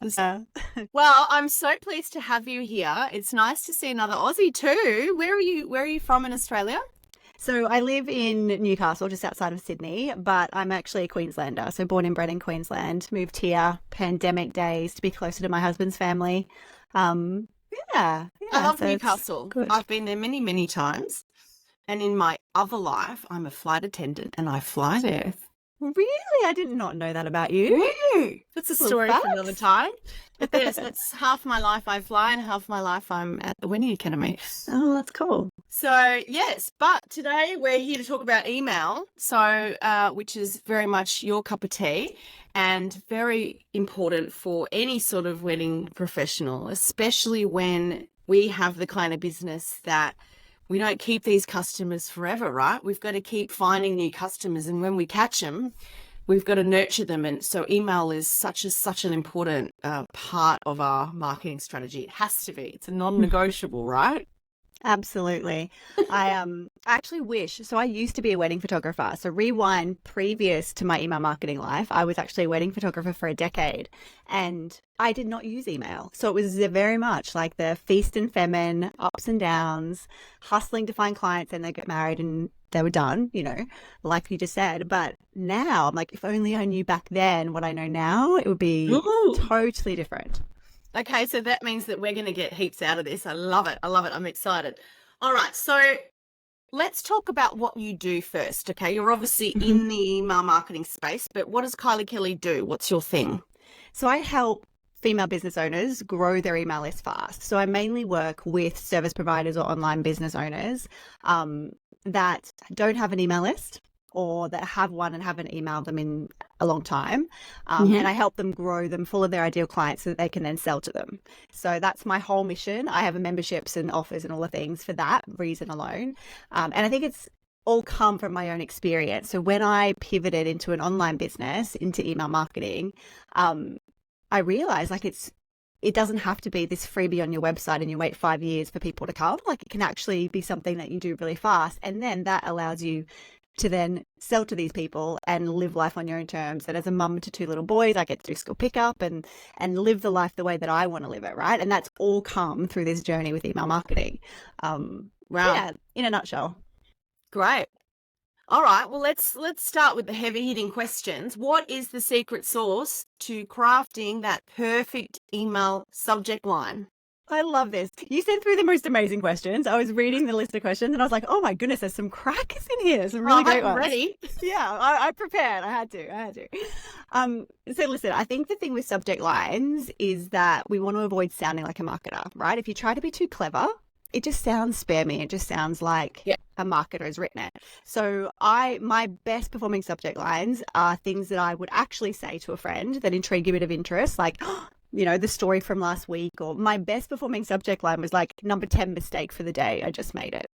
Yeah. Well, I'm so pleased to have you here. It's nice to see another Aussie too. Where are you from in Australia? So I live in Newcastle, just outside of Sydney, but I'm actually a Queenslander. So born and bred in Queensland, moved here pandemic days to be closer to my husband's family. Um, yeah, I yeah. love So it's Newcastle. good. I've been there many, many times. And in my other life, I'm a flight attendant and I fly there. Really, I did not know that about you. Woo! That's a Little story for another facts. time. But yes, that's half my life I fly and half my life I'm at the Wedding Academy. Oh, that's cool. So yes, but today we're here to talk about email. So, which is very much your cup of tea and very important for any sort of wedding professional, especially when we have the kind of business that we don't keep these customers forever, right? We've got to keep finding new customers, and when we catch them, we've got to nurture them. And so email is such an important part of our marketing strategy. It has to be. It's a non-negotiable, right? Absolutely. I actually wish, so I used to be a wedding photographer. So rewind previous to my email marketing life, I was actually a wedding photographer for a decade and I did not use email. So it was very much like the feast and famine, ups and downs, hustling to find clients and they get married and they were done, like you just said. But now I'm like, if only I knew back then what I know now, it would be Ooh. totally different. Okay, so that means that we're going to get heaps out of this. I love it. I love it. I'm excited. All right, so let's talk about what you do first. Okay, you're obviously in the email marketing space, but what does Kylie Kelly do? What's your thing? So I help female business owners grow their email list fast. So I mainly work with service providers or online business owners that don't have an email list or that have one and haven't emailed them in a long time. And I help them grow them full of their ideal clients so that they can then sell to them. So that's my whole mission. I have memberships and offers and all the things for that reason alone. And I think it's all come from my own experience. So when I pivoted into an online business, into email marketing, I realized like it doesn't have to be this freebie on your website and you wait 5 years for people to come. Like it can actually be something that you do really fast. And then that allows you to then sell to these people and live life on your own terms. And as a mum to two little boys, I get to do school pickup and live the life the way that I want to live it, right? And that's all come through this journey with email marketing. Wow, Yeah, in a nutshell. great. All right, well let's start with the heavy-hitting questions. What is the secret sauce to crafting that perfect email subject line? I love this. You sent through the most amazing questions. I was reading the list of questions and I was like, oh my goodness, there's some crackers in here. Some really great I'm ones. ready. Yeah, I prepared. I had to. So listen, I think the thing with subject lines is that we want to avoid sounding like a marketer, right? If you try to be too clever, it just sounds spammy. It just sounds like Yeah. a marketer has written it. So my best performing subject lines are things that I would actually say to a friend that intrigue a bit of interest, like, the story from last week, or my best performing subject line was like number 10 mistake for the day. I just made it.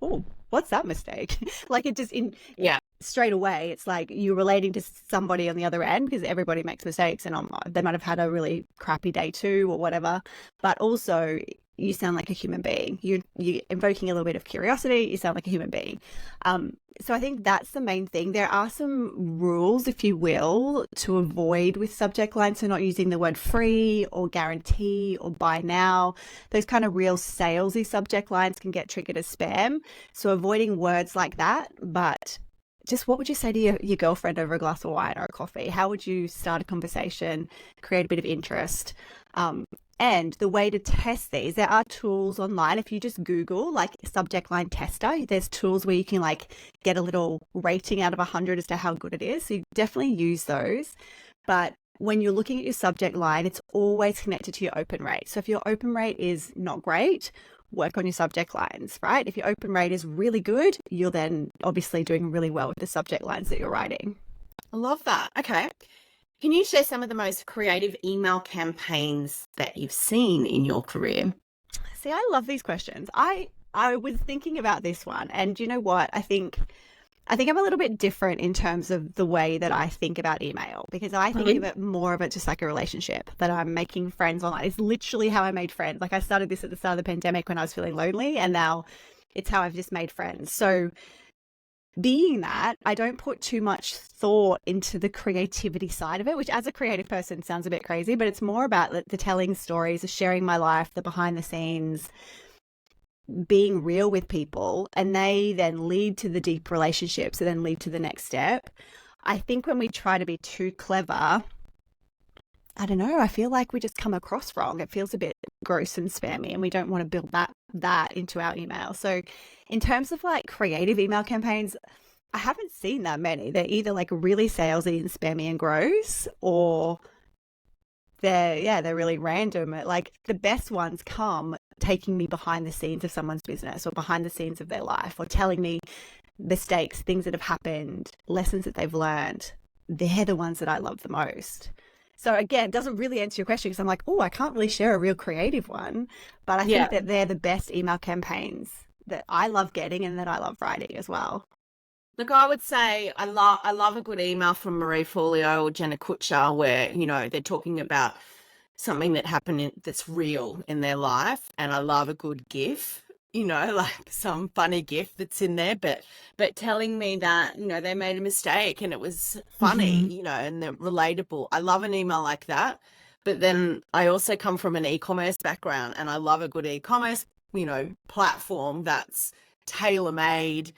Oh, what's that mistake? Like it just Yeah. straight away, it's like you're relating to somebody on the other end because everybody makes mistakes and they might have had a really crappy day too or whatever. But also you sound like a human being. You're invoking a little bit of curiosity. You sound like a human being. So I think that's the main thing. There are some rules, if you will, to avoid with subject lines. So not using the word free or guarantee or buy now. Those kind of real salesy subject lines can get triggered as spam. So avoiding words like that, but just what would you say to your girlfriend over a glass of wine or a coffee? How would you start a conversation, create a bit of interest? And the way to test these, there are tools online. If you just Google like subject line tester, there's tools where you can like get a little rating out of 100 as to how good it is. So you definitely use those. But when you're looking at your subject line, it's always connected to your open rate. So if your open rate is not great, work on your subject lines, right? If your open rate is really good, you're then obviously doing really well with the subject lines that you're writing. I love that. Okay. Can you share some of the most creative email campaigns that you've seen in your career? See, I love these questions. I was thinking about this one, and you know what? I think I'm a little bit different in terms of the way that I think about email because I think of it more of it just like a relationship that I'm making friends online. It's literally how I made friends. Like I started this at the start of the pandemic when I was feeling lonely, and now it's how I've just made friends. So being that, I don't put too much thought into the creativity side of it, which as a creative person sounds a bit crazy, but it's more about the telling stories, the sharing my life, the behind the scenes, being real with people, and they then lead to the deep relationships and then lead to the next step. I think when we try to be too clever, I don't know, I feel like we just come across wrong. It feels a bit gross and spammy, and we don't want to build that into our email. So in terms of like creative email campaigns, I haven't seen that many. They're either like really salesy and spammy and gross, or they're really random. Like the best ones come taking me behind the scenes of someone's business or behind the scenes of their life, or telling me mistakes, things that have happened, lessons that they've learned. They're the ones that I love the most. So again, it doesn't really answer your question, because I'm like, oh, I can't really share a real creative one, but I think that they're the best email campaigns that I love getting and that I love writing as well. Look, I would say I love a good email from Marie Forleo or Jenna Kutcher where, you know, they're talking about something that happened that's real in their life. And I love a good GIF, you know, like some funny GIF that's in there, but telling me that, you know, they made a mistake and it was funny, you know, and they're relatable. I love an email like that. But then I also come from an e-commerce background, and I love a good e-commerce, you know, platform that's tailor-made,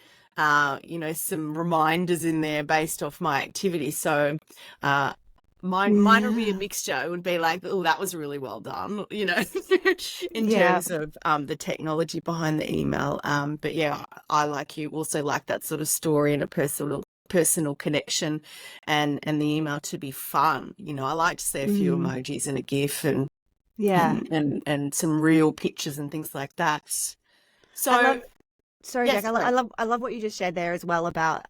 you know, some reminders in there based off my activity. So mine would be a mixture. It would be like, oh, that was really well done, you know, in terms of the technology behind the email. But yeah, I like you also like that sort of story and a personal connection, and the email to be fun. You know, I like to see a few emojis and a GIF and some real pictures and things like that. So sorry, yes, Jack, I love what you just shared there as well about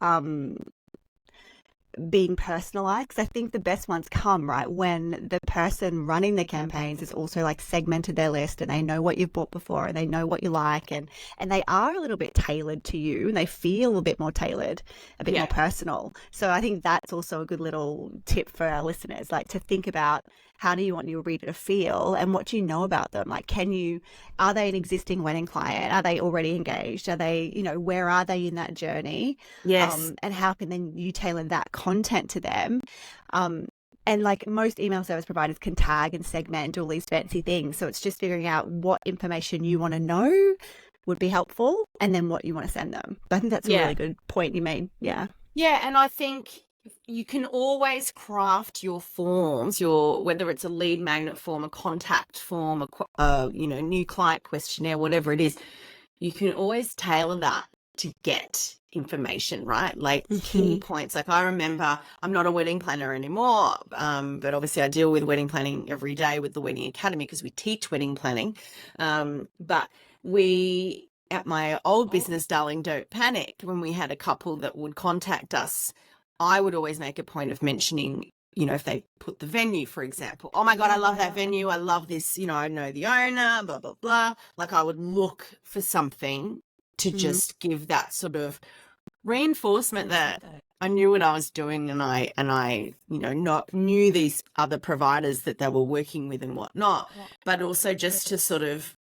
being personalized, because I think the best ones come right when the person running the campaigns is also like segmented their list, and they know what you've bought before, and they know what you like, and they are a little bit tailored to you, and they feel a bit more tailored, a bit more personal. So I think that's also a good little tip for our listeners, like to think about, how do you want your reader to feel, and what do you know about them? Like, are they an existing wedding client? Are they already engaged? Are they, you know, where are they in that journey? yes, And how can then you tailor that content to them? And like most email service providers can tag and segment all these fancy things. So it's just figuring out what information you want to know would be helpful, and then what you want to send them. But I think that's a really good point you made. Yeah. Yeah, and I think you can always craft your forms, whether it's a lead magnet form, a contact form, you know, new client questionnaire, whatever it is, you can always tailor that to get information, right? Like key points. Like I remember, I'm not a wedding planner anymore, but obviously I deal with wedding planning every day with the Wedding Academy, because we teach wedding planning. But at my old business, Darling Don't Panic, when we had a couple that would contact us, I would always make a point of mentioning, you know, if they put the venue, for example, oh my God, I love that venue. I love this, you know, I know the owner, blah, blah, blah. Like I would look for something to just give that sort of reinforcement that I knew what I was doing, and I, you know, not knew these other providers that they were working with and whatnot, but also just to sort of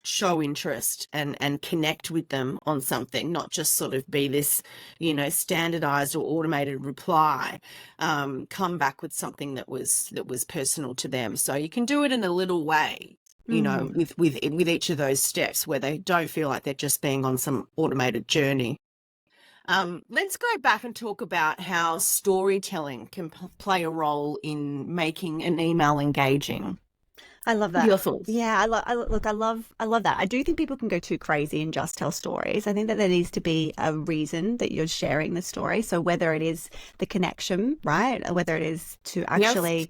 show interest and connect with them on something, not just sort of be this, you know, standardized or automated reply. Come back with something that was personal to them. So you can do it in a little way, you know, with each of those steps, where they don't feel like they're just being on some automated journey. Let's go back and talk about how storytelling can play a role in making an email engaging. I love that. Your thoughts? Yeah, I love that. I do think people can go too crazy and just tell stories. I think that there needs to be a reason that you're sharing the story. So whether it is the connection, right, or whether it is to actually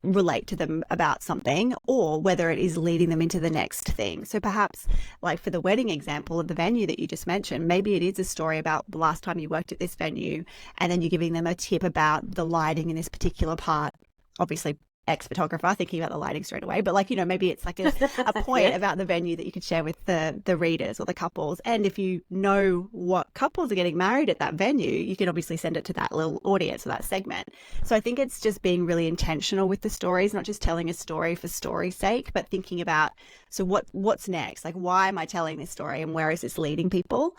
relate to them about something, or whether it is leading them into the next thing. So perhaps, like for the wedding example of the venue that you just mentioned, maybe it is a story about the last time you worked at this venue, and then you're giving them a tip about the lighting in this particular part. Obviously, ex-photographer thinking about the lighting straight away, but like, you know, maybe it's like a point about the venue that you could share with the readers or the couples. And if you know what couples are getting married at that venue, you can obviously send it to that little audience or that segment. So I think it's just being really intentional with the stories, not just telling a story for story's sake, but thinking about, so what's next? Like, why am I telling this story, and where is this leading people?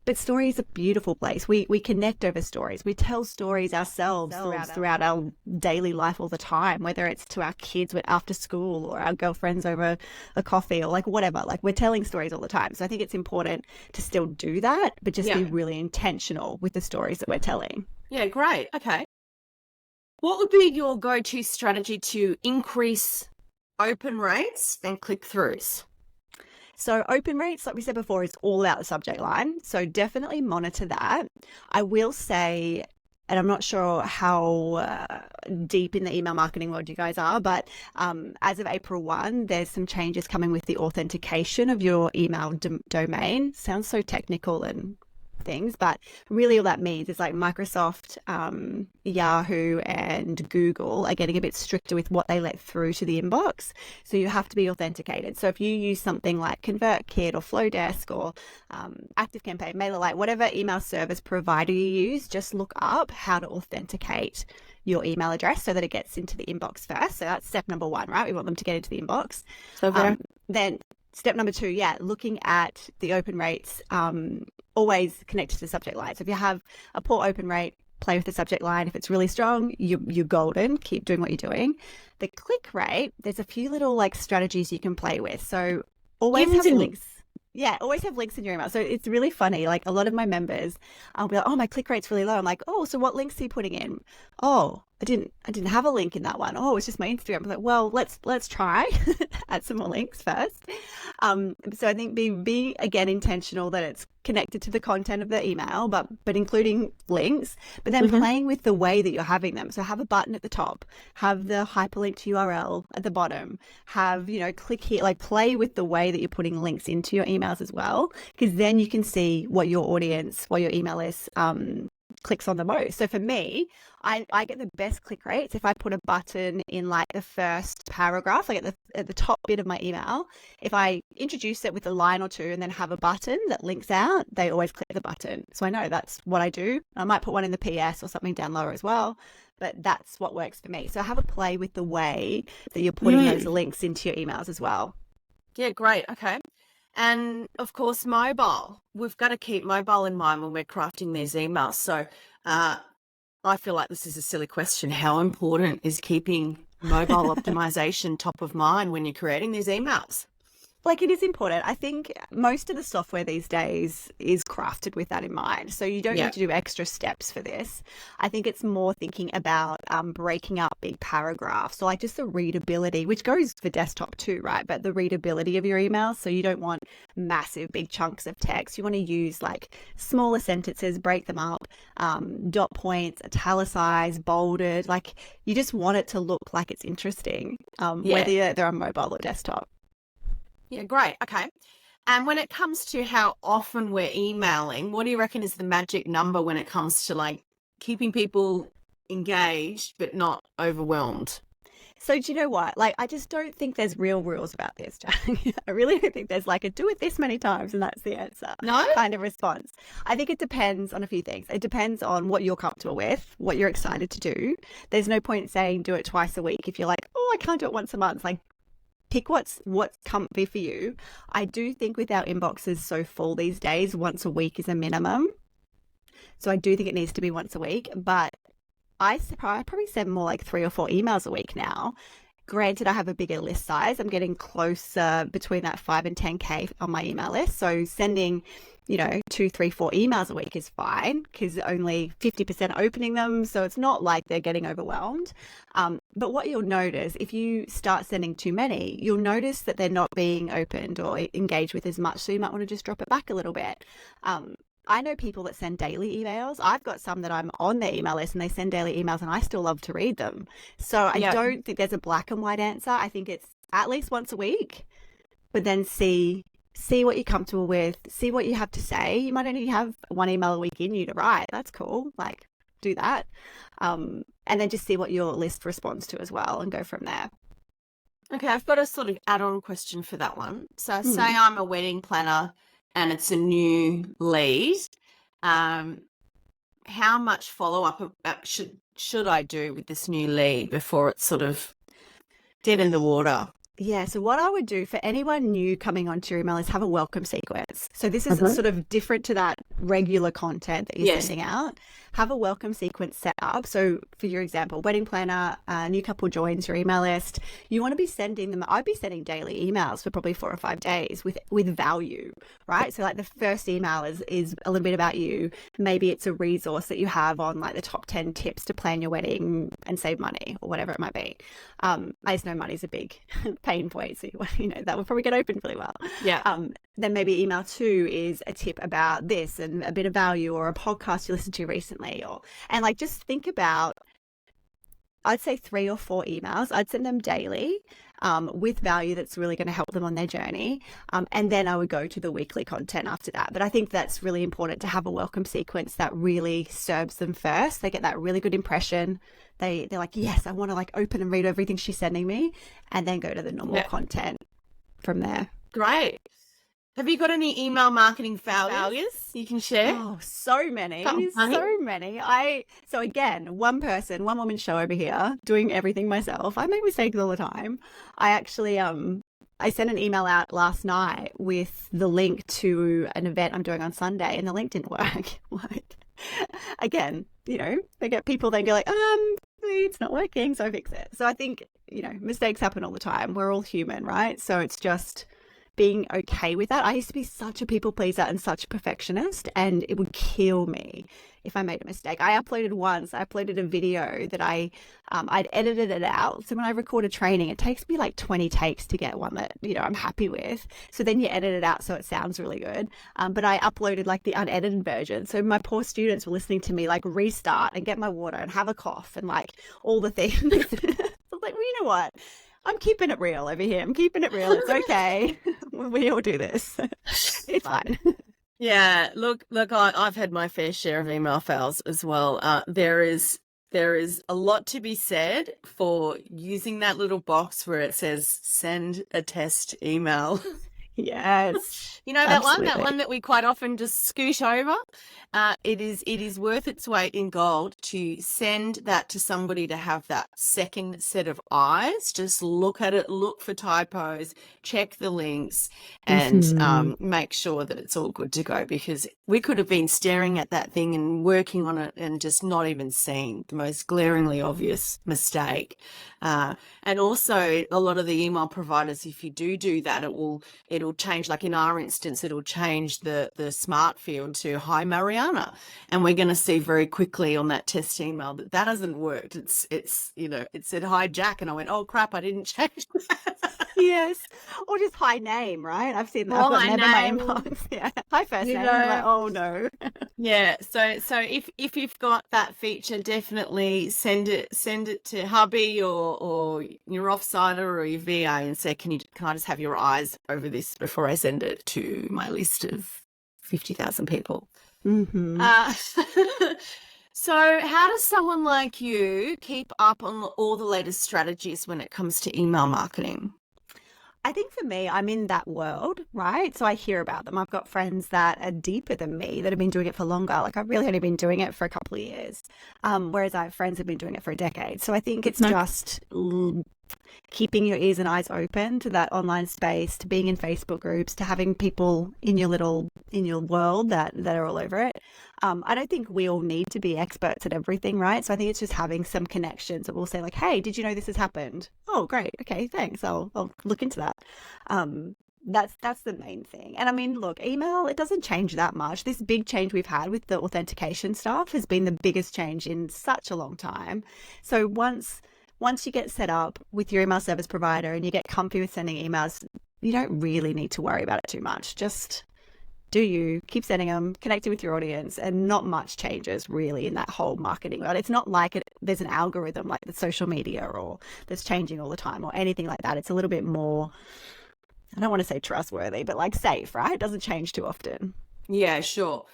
But story is a beautiful place. We connect over stories. We tell stories ourselves throughout our daily life all the time, whether it's to our kids after school or our girlfriends over a coffee or like whatever. Like we're telling stories all the time. So I think it's important to still do that, but just be really intentional with the stories that we're telling. Yeah, great. Okay. What would be your go-to strategy to increase open rates and click-throughs? So open rates, like we said before, is all out the subject line. So definitely monitor that. I will say, and I'm not sure how deep in the email marketing world you guys are, but as of April 1, there's some changes coming with the authentication of your email domain. Sounds so technical and things, but really all that means is like Microsoft, Yahoo and Google are getting a bit stricter with what they let through to the inbox. So you have to be authenticated. So if you use something like ConvertKit or Flowdesk or ActiveCampaign, MailerLite, whatever email service provider you use, just look up how to authenticate your email address so that it gets into the inbox first. So that's step number 1, right? We want them to get into the inbox. So then step number 2, looking at the open rates, always connected to the subject line. So if you have a poor open rate, play with the subject line. If it's really strong, you're golden. Keep doing what you're doing. The click rate, there's a few little like strategies you can play with. So always have links. Yeah, always have links in your email. So it's really funny. Like a lot of my members, I'll be like, oh, my click rate's really low. I'm like, oh, so what links are you putting in? Oh, I didn't have a link in that one. Oh, it's just my Instagram. I'm like, well, let's try add some more links first. So I think be again intentional that it's connected to the content of the email, but including links, but then playing with the way that you're having them. So have a button at the top, have the hyperlinked URL at the bottom, have, click here, like play with the way that you're putting links into your emails as well, because then you can see what your audience, what your email list clicks on the most. So for me, I get the best click rates if I put a button in like the first paragraph, like at the top bit of my email. If I introduce it with a line or two and then have a button that links out, they always click the button. So I know that's what I do. I might put one in the PS or something down lower as well, but that's what works for me. So have a play with the way that you're putting those links into your emails as well. Yeah, great. Okay. And of course, mobile. We've got to keep mobile in mind when we're crafting these emails. So I feel like this is a silly question. How important is keeping mobile optimization top of mind when you're creating these emails? Like it is important. I think most of the software these days is crafted with that in mind. So you don't need to do extra steps for this. I think it's more thinking about breaking up big paragraphs. So like just the readability, which goes for desktop too, right? But the readability of your emails. So you don't want massive big chunks of text. You want to use like smaller sentences, break them up, dot points, italicize, bolded. Like you just want it to look like it's interesting, whether they're on mobile or desktop. Yeah, great. Okay. And when it comes to how often we're emailing, what do you reckon is the magic number when it comes to like keeping people engaged but not overwhelmed? So do you know what? Like, I just don't think there's real rules about this, Jack. I really don't think there's like a do it this many times and that's the answer. No? Kind of response. I think it depends on a few things. It depends on what you're comfortable with, what you're excited to do. There's no point saying do it twice a week if you're like, oh, I can't do it once a month. Like, pick what's comfy for you. I do think with our inboxes so full these days, once a week is a minimum. So I do think it needs to be once a week, but I probably send more like 3 or 4 emails a week now. Granted, I have a bigger list size. I'm getting closer between that 5 and 10K on my email list. So sending, 2, 3, 4 emails a week is fine because only 50% are opening them. So it's not like they're getting overwhelmed. But what you'll notice, if you start sending too many, you'll notice that they're not being opened or engaged with as much. So you might want to just drop it back a little bit. I know people that send daily emails. I've got some that I'm on their email list and they send daily emails and I still love to read them. So I don't think there's a black and white answer. I think it's at least once a week, but then see what you're comfortable with, see what you have to say. You might only have 1 email a week in you to write. That's cool. Like do that. And then just see what your list responds to as well and go from there. Okay, I've got a sort of add-on question for that one. So say I'm a wedding planner and it's a new lead, how much follow-up should I do with this new lead before it's sort of dead in the water? Yeah, so what I would do for anyone new coming onto your email is have a welcome sequence. So this is sort of different to that regular content that you're Yes. sending out. Have a welcome sequence set up. So for your example, wedding planner, new couple joins your email list. You want to be sending them. I'd be sending daily emails for probably 4 or 5 days with value, right? So like the first email is a little bit about you. Maybe it's a resource that you have on like the top 10 tips to plan your wedding and save money or whatever it might be. I just know money's a big pain point, so that will probably get opened really well. Yeah. Then maybe email 2 is a tip about this and a bit of value, or a podcast you listened to recently, and like just think about, I'd say 3 or 4 emails. I'd send them daily with value that's really going to help them on their journey. And then I would go to the weekly content after that. But I think that's really important to have a welcome sequence that really serves them first. They get that really good impression. They're like, yes, I want to like open and read everything she's sending me, and then go to the normal content from there. Great. Have you got any email marketing failures you can share? Oh, so many. So many. So again, one woman show over here doing everything myself. I make mistakes all the time. I actually I sent an email out last night with the link to an event I'm doing on Sunday, and the link didn't work. Like, again, they get people, they go like, it's not working, so I fix it. So I think, mistakes happen all the time. We're all human, right? So it's just being okay with that. I used to be such a people pleaser and such a perfectionist, and it would kill me if I made a mistake. I uploaded a video that I'd edited it out. So when I record a training, it takes me like 20 takes to get one that, I'm happy with. So then you edit it out so it sounds really good. But I uploaded like the unedited version. So my poor students were listening to me like restart and get my water and have a cough and like all the things. I was like, well, you know what? I'm keeping it real over here. I'm keeping it real. It's okay. We all do this. It's fine. Yeah, look, I've had my fair share of email fails as well. There is a lot to be said for using that little box where it says send a test email. Yes. That one that we quite often just scoosh over. It is worth its weight in gold to send that to somebody to have that second set of eyes. Just look at it, look for typos, check the links, and make sure that it's all good to go, because we could have been staring at that thing and working on it and just not even seeing the most glaringly obvious mistake. And also a lot of the email providers, if you do that, it'll change, like in our instance, it'll change the smart field to hi Mariana, and we're going to see very quickly on that test email that hasn't worked. It said hi Jack, and I went, oh crap, I didn't change that. Yes, or just hi name, right? I've seen that. I've got Neb in my inbox. Yeah, hi first name. I'm like, oh no. Yeah, so if you've got that feature, definitely send it to hubby or your offsider or your VA and say, can I just have your eyes over this before I send it to my list of 50,000 people. So how does someone like you keep up on all the latest strategies when it comes to email marketing? I think for me, I'm in that world, right? So I hear about them. I've got friends that are deeper than me that have been doing it for longer. Like I've really only been doing it for a couple of years, whereas I have friends who've been doing it for a decade. So I think it's just keeping your ears and eyes open to that online space, to being in Facebook groups, to having people in your world that are all over it. I don't think we all need to be experts at everything, right? So I think it's just having some connections that will say like, hey, did you know this has happened? Oh, great. Okay, thanks. I'll look into that. That's the main thing. And I mean, look, email, it doesn't change that much. This big change we've had with the authentication stuff has been the biggest change in such a long time. So once you get set up with your email service provider and you get comfy with sending emails, you don't really need to worry about it too much. Just do you keep sending them, connecting with your audience, and not much changes really in that whole marketing world. It's not like there's an algorithm like the social media or that's changing all the time or anything like that. It's a little bit more, I don't want to say trustworthy, but like safe, right? It doesn't change too often. Yeah, sure.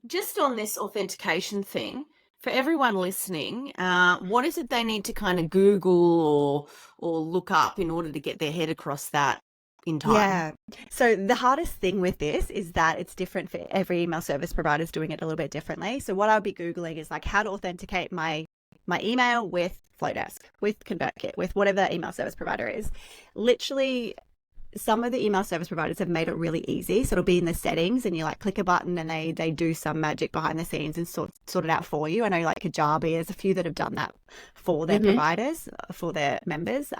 Just on this authentication thing, for everyone listening, what is it they need to kind of Google or look up in order to get their head across that in time? Yeah. So the hardest thing with this is that it's different for every email service provider is doing it a little bit differently. So what I'll be Googling is like how to authenticate my email with Flowdesk, with ConvertKit, with whatever that email service provider is. Literally, some of the email service providers have made it really easy. So it'll be in the settings and you like click a button and they do some magic behind the scenes and sort it out for you. I know like Kajabi, there's a few that have done that for their providers, for their members.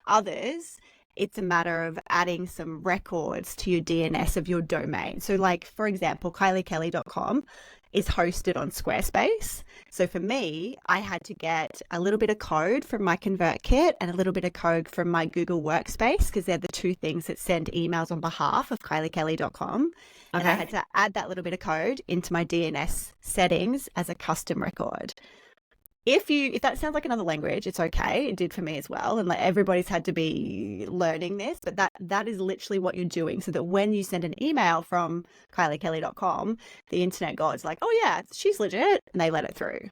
Others, it's a matter of adding some records to your DNS of your domain. So like, for example, kyliekelly.com is hosted on Squarespace. So for me, I had to get a little bit of code from my ConvertKit and a little bit of code from my Google Workspace, because they're the two things that send emails on behalf of kyliekelly.com. Okay. And I had to add that little bit of code into my DNS settings as a custom record. If that sounds like another language, it's okay. It did for me as well. And like everybody's had to be learning this, but that is literally what you're doing, so that when you send an email from kyliekelly.com, the internet gods like, oh yeah, she's legit, and they let it through.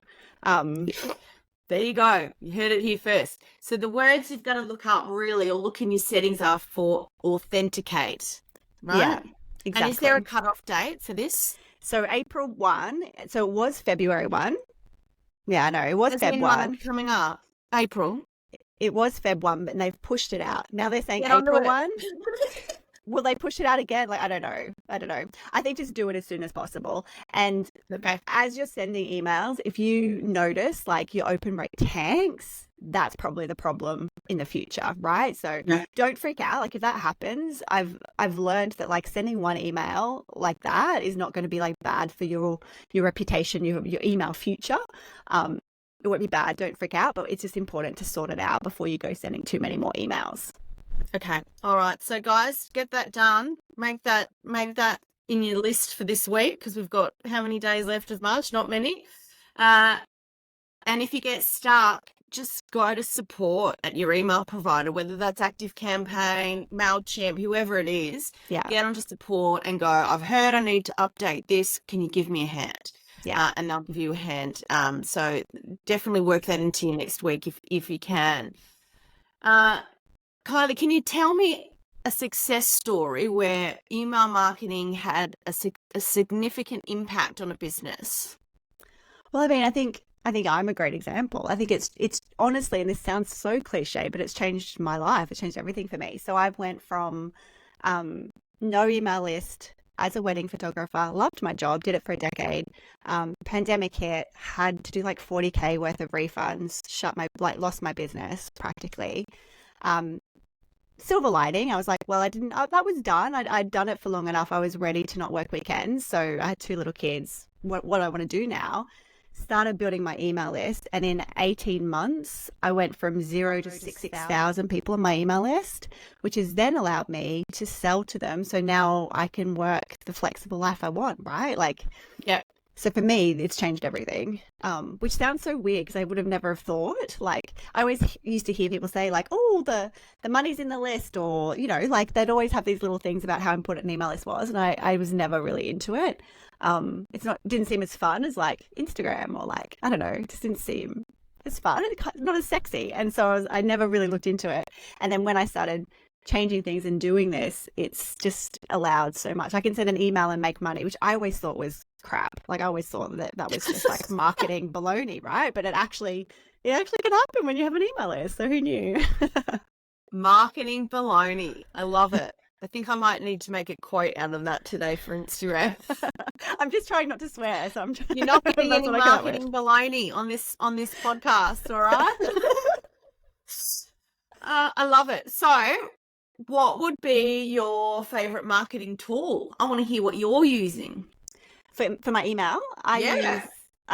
There you go. You heard it here first. So the words you've got to look up really, or look in your settings, are for authenticate, right? Yeah, exactly. And is there a cutoff date for this? So April 1, so it was February 1. Yeah, I know. It was Feb 1. Coming up. April. It was Feb 1, but they've pushed it out. Now they're saying April 1. Will they push it out again? Like, I don't know. I think just do it as soon as possible. And as you're sending emails, if you notice like your open rate tanks, that's probably the problem in the future, right? So don't freak out. Like if that happens, I've learned that like sending one email like that is not going to be like bad for your reputation, your email future. It won't be bad. Don't freak out, but it's just important to sort it out before you go sending too many more emails. Okay. All right. So guys, get that done. Make that in your list for this week, because we've got how many days left of March? Not many. And if you get stuck, just go to support at your email provider, whether that's ActiveCampaign, MailChimp, whoever it is. Yeah. Get onto support and go, I've heard I need to update this. Can you give me a hand? Yeah. And they'll give you a hand. So definitely work that into your next week if you can. Kylie, can you tell me a success story where email marketing had a significant impact on a business? Well, I mean, I think I'm a great example. I think it's honestly, and this sounds so cliche, but it's changed my life. It's changed everything for me. So I've went from no email list as a wedding photographer, loved my job, did it for a decade. Pandemic hit, had to do like 40K worth of refunds, lost my business practically. Silver lining, I was like, well, that was done. I'd done it for long enough. I was ready to not work weekends. So I had 2 little kids. What do I want to do now? Started building my email list, and in 18 months I went from 0 to 6,000 people on my email list, which has then allowed me to sell to them. So now I can work the flexible life I want, right? Like, yeah. So for me, it's changed everything, which sounds so weird because I would have never have thought. Like I always used to hear people say like, oh, the money's in the list, or, you know, like they'd always have these little things about how important an email list was. And I was never really into it. Didn't seem as fun as like Instagram, or like, I don't know, it just didn't seem as fun, not as sexy. And so I never really looked into it. And then when I started changing things and doing this, it's just allowed so much. I can send an email and make money, which I always thought was crap. Like I always thought that was just like marketing baloney, right? But it actually can happen when you have an email list. So who knew? Marketing baloney. I love it. I think I might need to make a quote out of that today for Instagram. I'm just trying not to swear, so You're not getting any marketing baloney on this podcast, all right? I love it. So, what would be your favorite marketing tool? I want to hear what you're using. For my email, I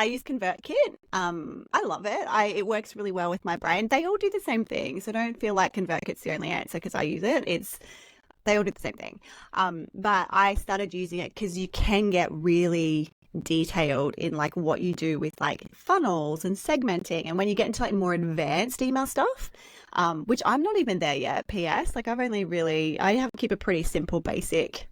use ConvertKit. I love it. It works really well with my brain. They all do the same thing, so don't feel like ConvertKit's the only answer because I use it. They all do the same thing. But I started using it because you can get really detailed in like what you do with like funnels and segmenting. And when you get into like more advanced email stuff, which I'm not even there yet, PS, like I have to keep a pretty simple, basic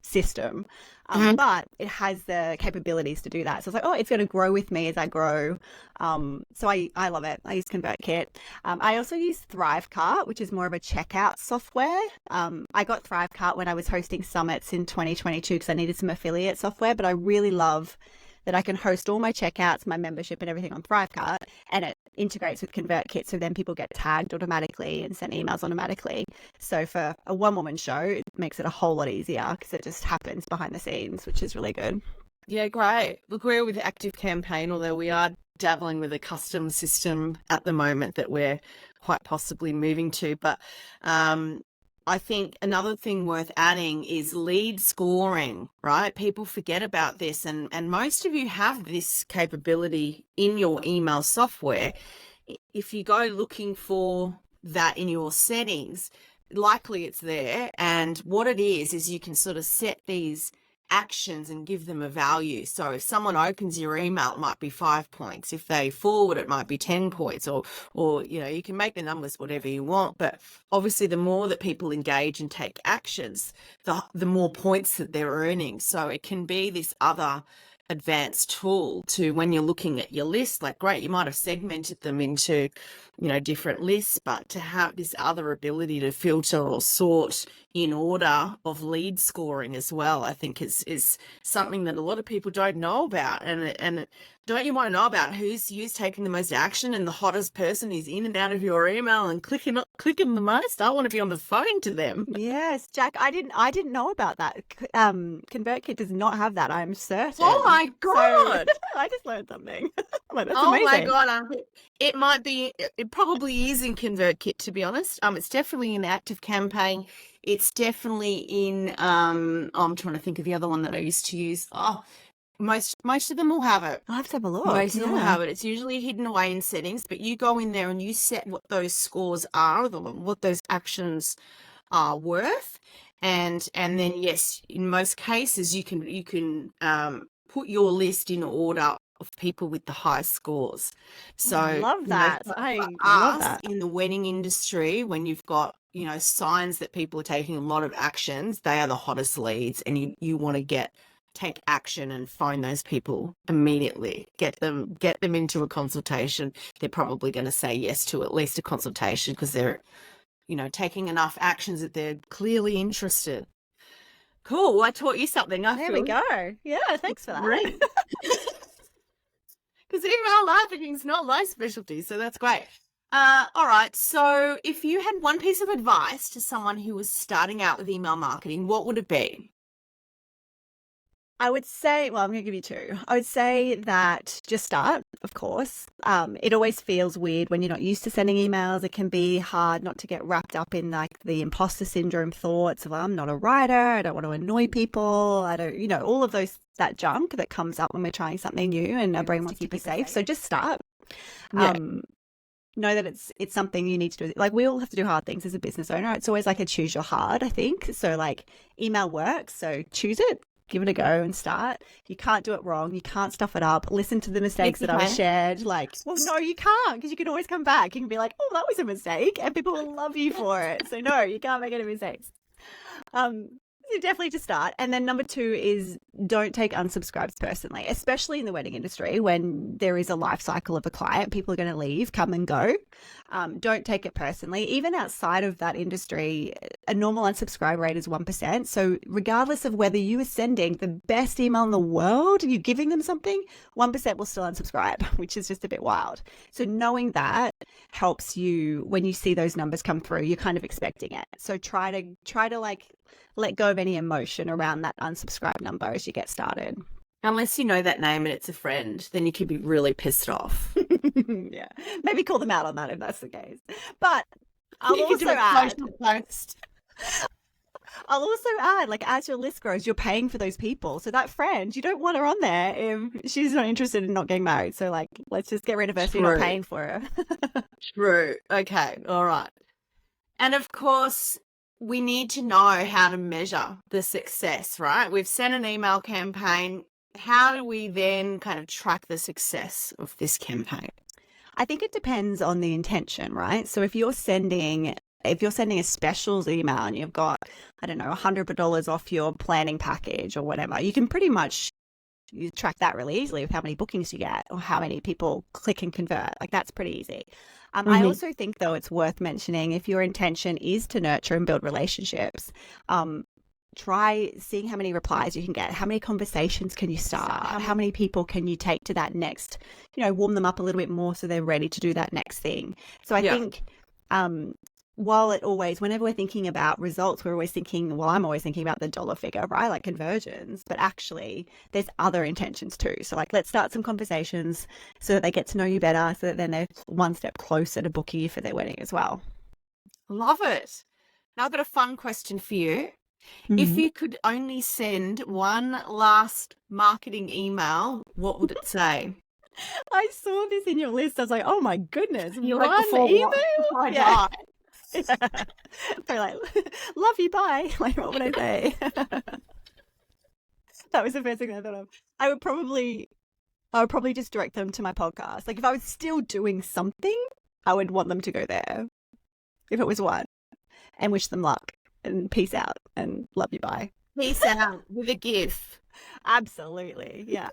system. But it has the capabilities to do that. So it's like, it's going to grow with me as I grow. So I love it. I use ConvertKit. I also use Thrivecart, which is more of a checkout software. I got Thrivecart when I was hosting summits in 2022 because I needed some affiliate software, but I really love that I can host all my checkouts, my membership and everything on Thrivecart, and it integrates with ConvertKit. So then people get tagged automatically and sent emails automatically. So for a one-woman show, it makes it a whole lot easier because it just happens behind the scenes, which is really good. Yeah, great. Look, we're with Active Campaign, although we are dabbling with a custom system at the moment that we're quite possibly moving to. But I think another thing worth adding is lead scoring, right? People forget about this, and most of you have this capability in your email software. If you go looking for that in your settings, likely it's there. And what it is you can sort of set these actions and give them a value. So if someone opens your email, it might be 5 points. If they forward, it might be 10 points, or you can make the numbers whatever you want. But obviously the more that people engage and take actions, the more points that they're earning. So it can be this other advanced tool to when you're looking at your list. Like, great, you might have segmented them into different lists, but to have this other ability to filter or sort in order of lead scoring as well, I think is something that a lot of people don't know about. And don't you want to know about who's taking the most action and the hottest person who's in and out of your email and clicking the most? I want to be on the phone to them. Yes, Jack, I didn't know about that. ConvertKit does not have that, I'm certain. Oh my God. So, I just learned something. Like, that's oh amazing. my God. It might be, it probably is in ConvertKit, to be honest. It's definitely in Active Campaign. It's definitely in, I'm trying to think of the other one that I used to use. Oh, most of them will have it. I'll have to have a look. Most of them will have it. It's usually hidden away in settings, but you go in there and you set what those scores are, what those actions are worth. And then, yes, in most cases, you can put your list in order of people with the highest scores. So I love that. I for love us that. in the wedding industry, when you've got signs that people are taking a lot of actions, they are the hottest leads, and you want to take action and phone those people immediately. Get them into a consultation. They're probably going to say yes to at least a consultation because they're taking enough actions that they're clearly interested. Cool. I taught you something. There we go. Yeah, thanks for that. Great. Because email marketing is not my specialty, so that's great. All right. So if you had one piece of advice to someone who was starting out with email marketing, what would it be? I would say, well, I'm going to give you two. I would say that just start, of course. It always feels weird when you're not used to sending emails. It can be hard not to get wrapped up in like the imposter syndrome thoughts of, I'm not a writer, I don't want to annoy people, I don't, all of that junk that comes up when we're trying something new and our brain wants to keep us safe. So just start. Yeah. Know that it's something you need to do. Like, we all have to do hard things as a business owner. It's always like a choose your hard, I think. So like, email works, so choose it. Give it a go and start. You can't do it wrong. You can't stuff it up. Listen to the mistakes that I've shared. Like, well, no, you can't, because you can always come back. You can be like, oh, that was a mistake, and people will love you for it. So no, you can't make any mistakes. You definitely just start. And then number two is don't take unsubscribes personally, especially in the wedding industry when there is a life cycle of a client. People are going to leave, come and go. Don't take it personally. Even outside of that industry, a normal unsubscribe rate is 1%. So regardless of whether you are sending the best email in the world, you're giving them something, 1% will still unsubscribe, which is just a bit wild. So knowing that helps you when you see those numbers come through, you're kind of expecting it. So try to like let go of any emotion around that unsubscribe number as you get started. Unless you know that name and it's a friend, then you could be really pissed off. Yeah, maybe call them out on that if that's the case. But I'll You could also do a add, social post. like, as your list grows, you're paying for those people. So that friend, you don't want her on there if she's not interested in not getting married. So like, let's just get rid of her so you're not paying for her. True. Okay. All right. And of course, we need to know how to measure the success, right? We've sent an email campaign. How do we then kind of track the success of this campaign? I think it depends on the intention, right? So if you're sending a specials email and you've got, I don't know, $100 off your planning package or whatever, you can pretty much track that really easily with how many bookings you get or how many people click and convert. Like, that's pretty easy. I also think, though, it's worth mentioning if your intention is to nurture and build relationships, try seeing how many replies you can get, how many conversations can you start, how many people can you take to that next, warm them up a little bit more so they're ready to do that next thing. So I think while whenever we're thinking about results, we're always thinking, well, I'm always thinking about the dollar figure, right? Like conversions, but actually there's other intentions too. So like, let's start some conversations so that they get to know you better, so that then they're one step closer to booking you for their wedding as well. Love it. Now I've got a fun question for you. If you could only send one last marketing email, what would it say? I saw this in your list. I was like, oh my goodness, You're one like, before email? before I die. Yeah. They're like, love you, bye. Like, what would I say? That was the first thing I thought of. I would probably just direct them to my podcast. Like, if I was still doing something, I would want them to go there. If it was one, and wish them luck and peace out and love you, bye. Peace out with a GIF. Absolutely, yeah.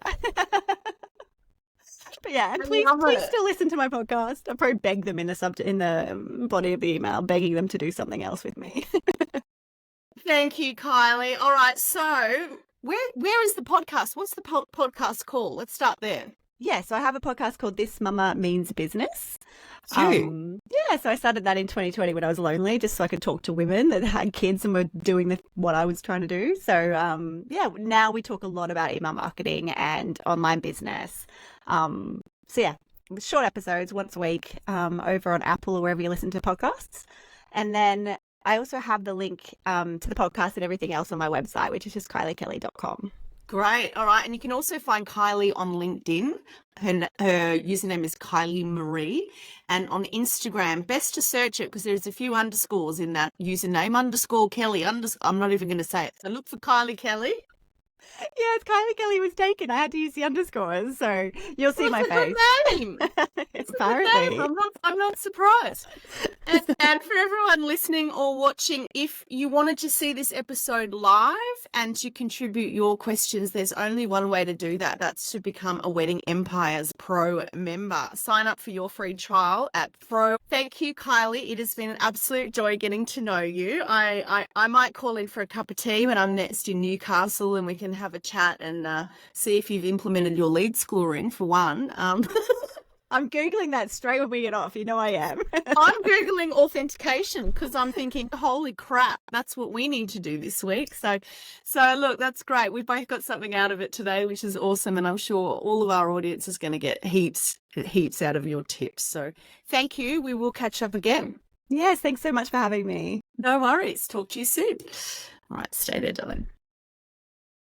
But yeah, and please it. still listen to my podcast. I'll probably beg them in the body of the email, begging them to do something else with me. Thank you, Kylie. All right, so where is the podcast? What's the podcast called? Let's start there. Yeah, so I have a podcast called This Mama Means Business. So I started that in 2020 when I was lonely, just so I could talk to women that had kids and were doing what I was trying to do. So now we talk a lot about email marketing and online business. Short episodes once a week over on Apple or wherever you listen to podcasts. And then I also have the link to the podcast and everything else on my website, which is just kyliekelly.com. Great. All right. And you can also find Kylie on LinkedIn. Her username is Kylie Marie. And on Instagram, best to search it because there's a few underscores in that username. _Kelly. I'm not even going to say it. So look for Kylie Kelly. Yeah, it's Kylie Kelly was taken. I had to use the underscores, so you'll see my face. Name. It's apparently. I'm not surprised. And for everyone listening or watching, if you wanted to see this episode live and to contribute your questions, there's only one way to do that. That's to become a Wedding Empires Pro member. Sign up for your free trial at Pro. Thank you, Kylie. It has been an absolute joy getting to know you. I might call in for a cup of tea when I'm next in Newcastle and we can have a chat and see if you've implemented your lead scoring for one. I'm Googling that straight when we get off. You know I am. I'm Googling authentication because I'm thinking, holy crap, that's what we need to do this week. So look, that's great. We've both got something out of it today, which is awesome. And I'm sure all of our audience is going to get heaps out of your tips. So thank you. We will catch up again. Yes, thanks so much for having me. No worries. Talk to you soon. All right, stay there, darling.